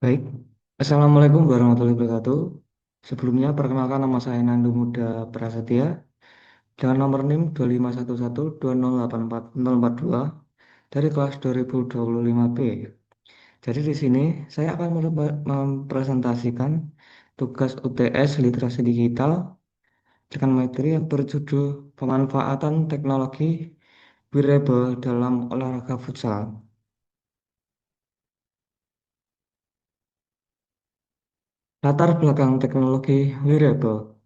Baik, Assalamualaikum warahmatullahi wabarakatuh. Sebelumnya, perkenalkan nama saya Nando Muda Prasetya dengan nomor NIM 2511208442 dari kelas 2025B. Jadi di sini saya akan mempresentasikan tugas UTS Literasi Digital dengan materi yang berjudul Pemanfaatan Teknologi Wearable dalam Olahraga Futsal. Latar belakang teknologi wearable.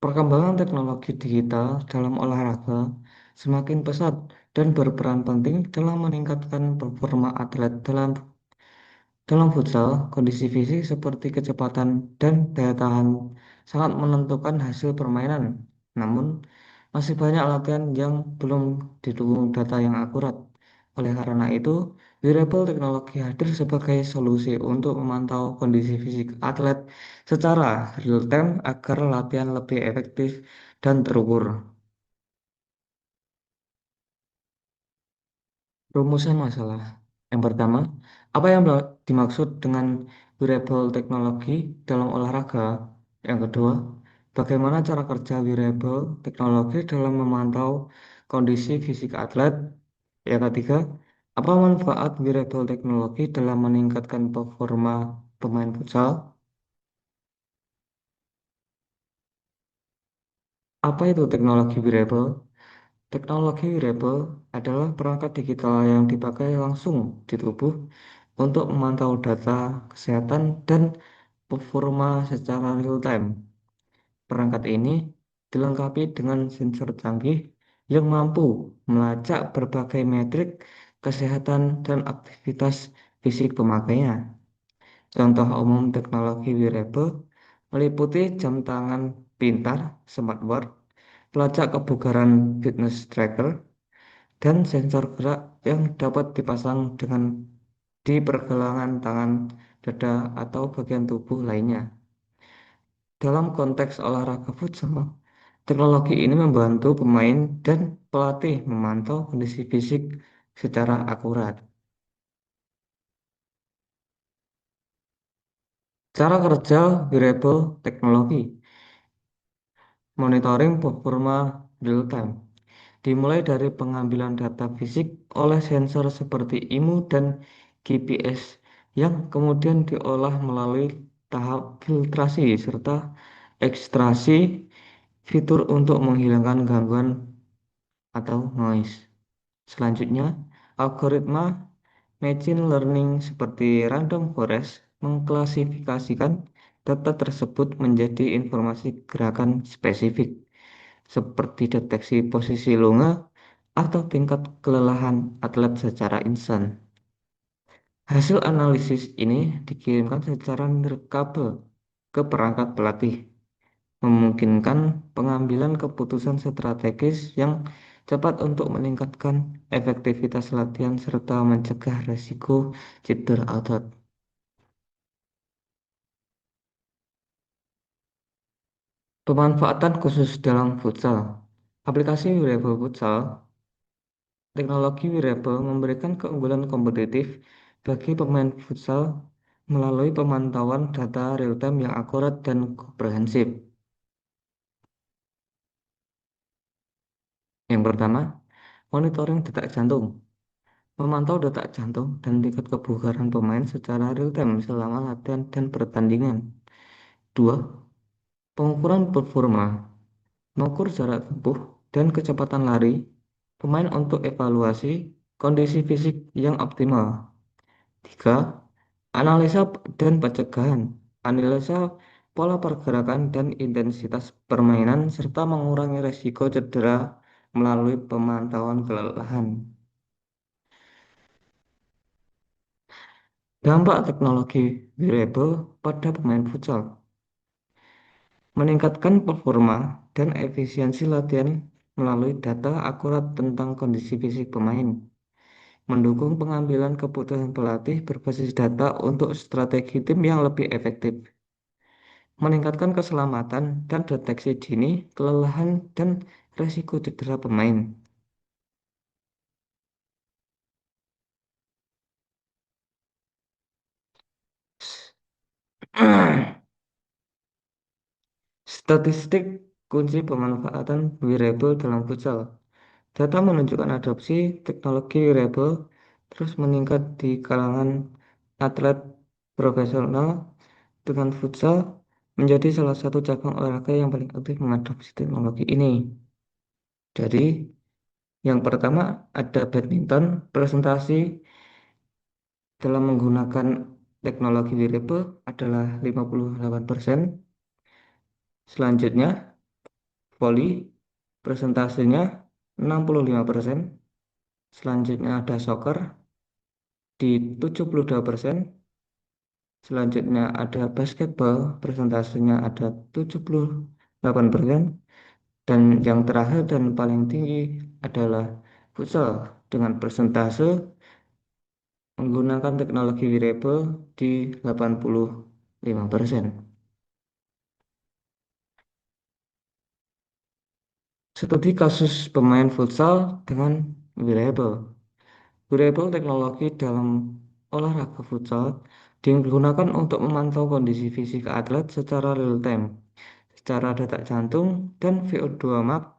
Perkembangan teknologi digital dalam olahraga semakin pesat dan berperan penting dalam meningkatkan performa atlet dalam futsal. Kondisi fisik seperti kecepatan dan daya tahan sangat menentukan hasil permainan. Namun, masih banyak latihan yang belum didukung data yang akurat. Oleh karena itu, wearable teknologi hadir sebagai solusi untuk memantau kondisi fisik atlet secara real time agar latihan lebih efektif dan terukur. Rumusan masalah. Yang pertama, apa yang dimaksud dengan wearable teknologi dalam olahraga? Yang kedua, bagaimana cara kerja wearable teknologi dalam memantau kondisi fisik atlet? Yang ketiga, apa manfaat wearable teknologi dalam meningkatkan performa pemain futsal? Apa itu teknologi wearable? Teknologi wearable adalah perangkat digital yang dipakai langsung di tubuh untuk memantau data kesehatan dan performa secara real time. Perangkat ini dilengkapi dengan sensor canggih yang mampu melacak berbagai metrik kesehatan dan aktivitas fisik pemakainya. Contoh umum teknologi wearable meliputi jam tangan pintar, smartwatch, pelacak kebugaran fitness tracker, dan sensor gerak yang dapat dipasang di pergelangan tangan, dada, atau bagian tubuh lainnya. Dalam konteks olahraga futsal, teknologi ini membantu pemain dan pelatih memantau kondisi fisik secara akurat. Cara kerja wearable teknologi, monitoring performa real time. Dimulai dari pengambilan data fisik oleh sensor seperti IMU dan GPS yang kemudian diolah melalui tahap filtrasi serta ekstraksi fitur untuk menghilangkan gangguan atau noise. Selanjutnya, algoritma machine learning seperti random forest mengklasifikasikan data tersebut menjadi informasi gerakan spesifik seperti deteksi posisi lunga atau tingkat kelelahan atlet secara instan. Hasil analisis ini dikirimkan secara nirkabel ke perangkat pelatih, memungkinkan pengambilan keputusan strategis yang cepat untuk meningkatkan efektivitas latihan serta mencegah resiko cedera otot. Pemanfaatan khusus dalam futsal. Aplikasi wearable futsal. Teknologi wearable memberikan keunggulan kompetitif bagi pemain futsal melalui pemantauan data real-time yang akurat dan komprehensif. Yang pertama, monitoring detak jantung. Memantau detak jantung dan tingkat kebugaran pemain secara real-time selama latihan dan pertandingan. Dua, pengukuran performa. Mengukur jarak tempuh dan kecepatan lari pemain untuk evaluasi kondisi fisik yang optimal. Tiga, analisa dan pencegahan. Analisa pola pergerakan dan intensitas permainan serta mengurangi risiko cedera melalui pemantauan kelelahan. Dampak teknologi wearable pada pemain futsal. Meningkatkan performa dan efisiensi latihan melalui data akurat tentang kondisi fisik pemain. Mendukung pengambilan keputusan pelatih berbasis data untuk strategi tim yang lebih efektif. Meningkatkan keselamatan dan deteksi dini kelelahan dan resiko cedera pemain. Statistik kunci pemanfaatan wearable dalam futsal. Data menunjukkan adopsi teknologi wearable terus meningkat di kalangan atlet profesional dengan futsal menjadi salah satu cabang olahraga yang paling aktif mengadopsi teknologi ini. Jadi, yang pertama ada badminton, presentasi dalam menggunakan teknologi wearable adalah 58%. Selanjutnya, volley, presentasinya 65%. Selanjutnya ada soccer di 72%. Selanjutnya ada basketball, presentasinya ada 78%. Dan yang terakhir dan paling tinggi adalah futsal dengan persentase menggunakan teknologi wearable di 85%. Studi kasus pemain futsal dengan wearable. Wearable teknologi dalam olahraga futsal digunakan untuk memantau kondisi fisik atlet secara real time, secara detak jantung dan VO2 max,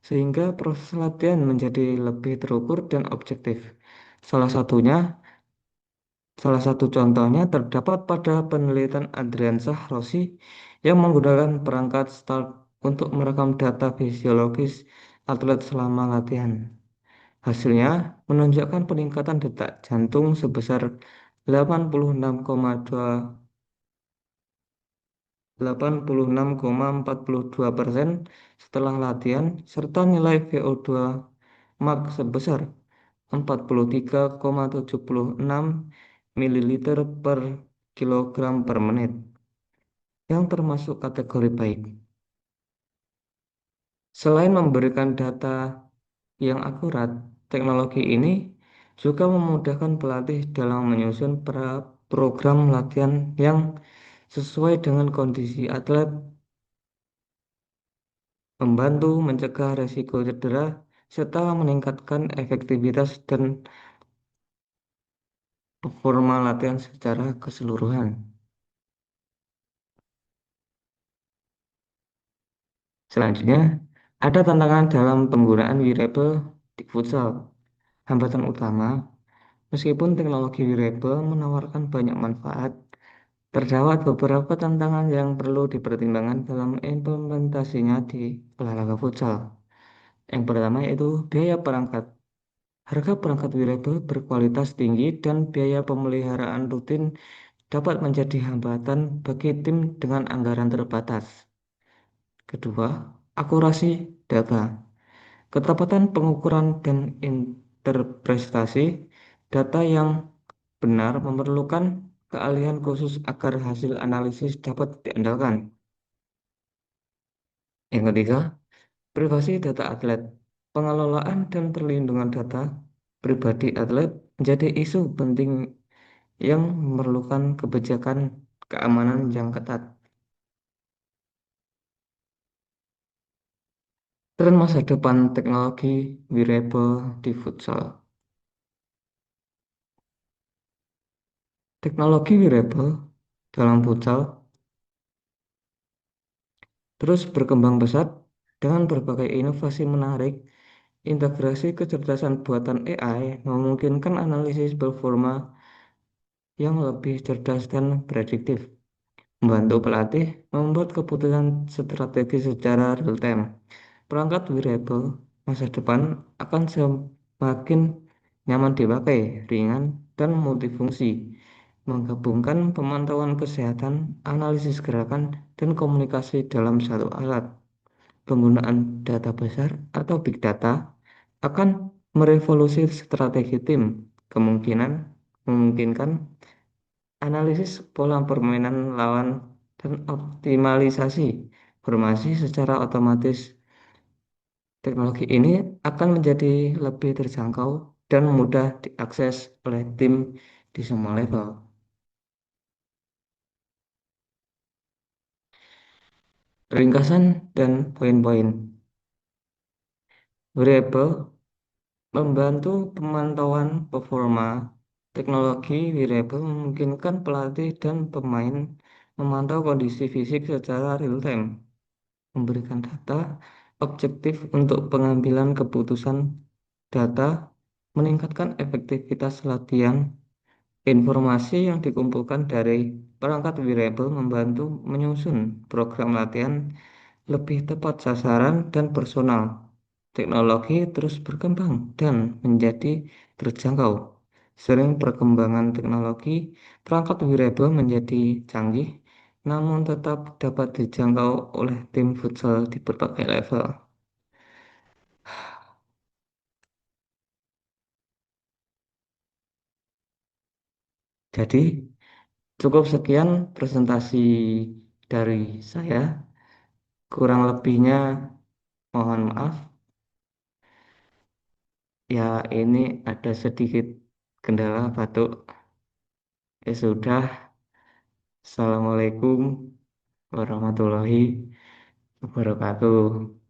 sehingga proses latihan menjadi lebih terukur dan objektif. Salah satunya, salah satu contohnya terdapat pada penelitian Adrian Shah Rossi yang menggunakan perangkat START untuk merekam data fisiologis atlet selama latihan. Hasilnya menunjukkan peningkatan detak jantung sebesar 86,42% setelah latihan serta nilai VO2 max sebesar 43,76 ml per kilogram per menit yang termasuk kategori baik. Selain memberikan data yang akurat, teknologi ini juga memudahkan pelatih dalam menyusun program latihan yang sesuai dengan kondisi atlet, membantu mencegah resiko cedera, serta meningkatkan efektivitas dan performa latihan secara keseluruhan. Selanjutnya, ada tantangan dalam penggunaan wearable di futsal. Hambatan utama, meskipun teknologi wearable menawarkan banyak manfaat, terdapat beberapa tantangan yang perlu dipertimbangkan dalam implementasinya di olahraga futsal. Yang pertama yaitu biaya perangkat. Harga perangkat wearable berkualitas tinggi dan biaya pemeliharaan rutin dapat menjadi hambatan bagi tim dengan anggaran terbatas. Kedua, akurasi data. Ketepatan pengukuran dan interpretasi data yang benar memerlukan keahlian khusus agar hasil analisis dapat diandalkan. Yang ketiga, privasi data atlet. Pengelolaan dan perlindungan data pribadi atlet menjadi isu penting yang memerlukan kebijakan keamanan yang ketat. Tren masa depan teknologi wearable di futsal. Teknologi wearable dalam futsal terus berkembang pesat dengan berbagai inovasi menarik. Integrasi kecerdasan buatan AI memungkinkan analisis performa yang lebih cerdas dan prediktif, membantu pelatih membuat keputusan strategi secara real time. Perangkat wearable masa depan akan semakin nyaman dipakai, ringan, dan multifungsi, menggabungkan pemantauan kesehatan, analisis gerakan, dan komunikasi dalam satu alat. Penggunaan data besar atau big data akan merevolusi strategi tim, kemungkinan memungkinkan analisis pola permainan lawan dan optimalisasi formasi secara otomatis. Teknologi ini akan menjadi lebih terjangkau dan mudah diakses oleh tim di semua level. Ringkasan dan poin-poin. Variable membantu pemantauan performa. Teknologi wearable memungkinkan pelatih dan pemain memantau kondisi fisik secara real time, memberikan data objektif untuk pengambilan keputusan data, meningkatkan efektivitas latihan. Informasi yang dikumpulkan dari perangkat wearable membantu menyusun program latihan lebih tepat sasaran dan personal. Teknologi terus berkembang dan menjadi terjangkau. Sering perkembangan teknologi, perangkat wearable menjadi canggih, namun tetap dapat dijangkau oleh tim futsal di berbagai level. Jadi, cukup sekian presentasi dari saya. Kurang lebihnya mohon maaf. Ya, ini ada sedikit kendala batuk. Ya sudah. Assalamualaikum warahmatullahi wabarakatuh.